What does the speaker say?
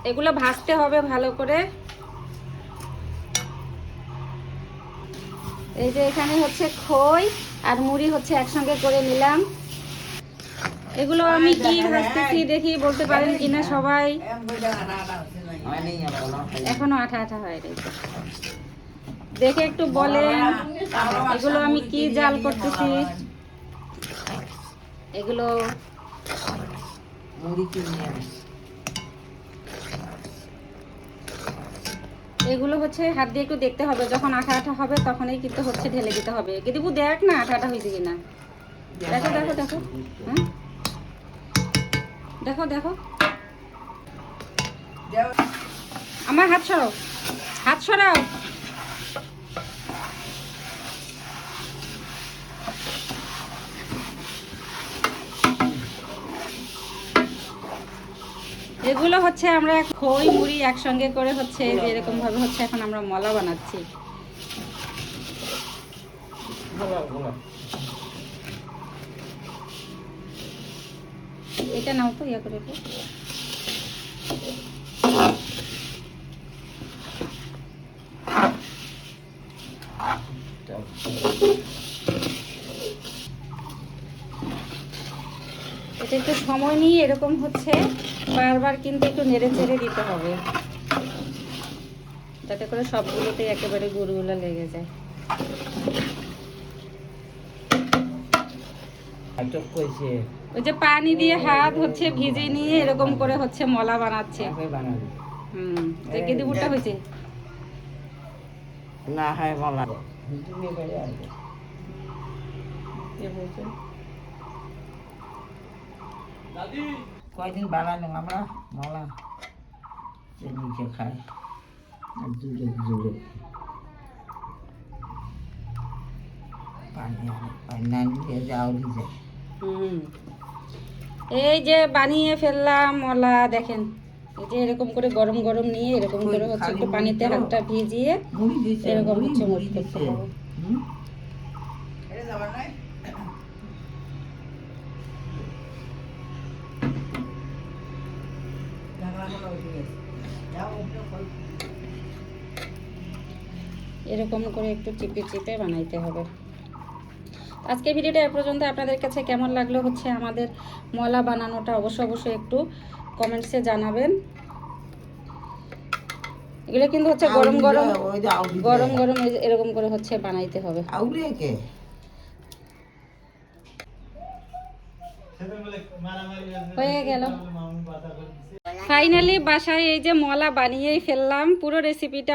এগুলো ভাজতে হবে ভালো করে। এই যে এখানে হচ্ছে খই আর মুড়ি হচ্ছে একসঙ্গে করে নিলাম। এগুলো আমি কি ভাজতেছি দেখি, বলতে পারেন কিনা সবাই। এখনো আঠা আঠা হয়ে রয়েছে, দেখে একটু বলেন এগুলো আমি কি জাল করতেছি। এগুলো এগুলো হচ্ছে হাত দিয়ে একটু দেখতে হবে, যখন আঠা আঠা হবে তখনই কিন্তু হচ্ছে ঢেলে দিতে হবে। কিন্তু দেখ না আঠা আঠা হয়েছে কিনা, দেখো দেখো দেখো। হ্যাঁ দেখো দেখো, আমার হাত সরাও, হাত সরাও। এগুলো হচ্ছে আমরা খই মুড়ি একসঙ্গে করে হচ্ছে যে এরকম ভাবে হচ্ছে এখন আমরা মলা বানাচ্ছি। এটা নাও তো ইয়া করে তো। এটা একটু সময় নিয়ে এরকম হচ্ছে বারবার কিন্তু একটু নেড়ে চেড়ে দিতে হবে, যাতে করে সবগুলোতে একেবারে গুড়গুলো লেগে যায়। ওই যে পানি দিয়ে হাত হচ্ছে ভিজে নিয়ে এরকম করে হচ্ছে মলা বানাচ্ছে। দেখে দিবুটা হয়েছে না হয় মলা কয়দিন বানানো আমরা মলা নিচে খাই জুড়ে জুড়ে এই যে বানিয়ে ফেললাম মলা, দেখেন এই যে এরকম করে গরম গরম নিয়ে এরকম করে হচ্ছে একটু পানিতে হাতটা ভিজিয়ে এরকম হচ্ছে মুড়ি করতে হবে। এরকম করে একটু চিপে চিপে বানাইতে হবে। আজকে ভিডিওটা এ পর্যন্ত। আপনাদের কাছে কেমন লাগলো হচ্ছে আমাদের মলা বানানোটা অবশ্যই একটু কমেন্টসে জানাবেন। এগুলো কিন্তু হচ্ছে গরম গরম গরম গরম এরকম করে হচ্ছে বানাইতে হবে। হয়ে গেল ফাইনালি বাসায় এই যে মলা বানিয়েই ফেললাম। পুরো রেসিপিটা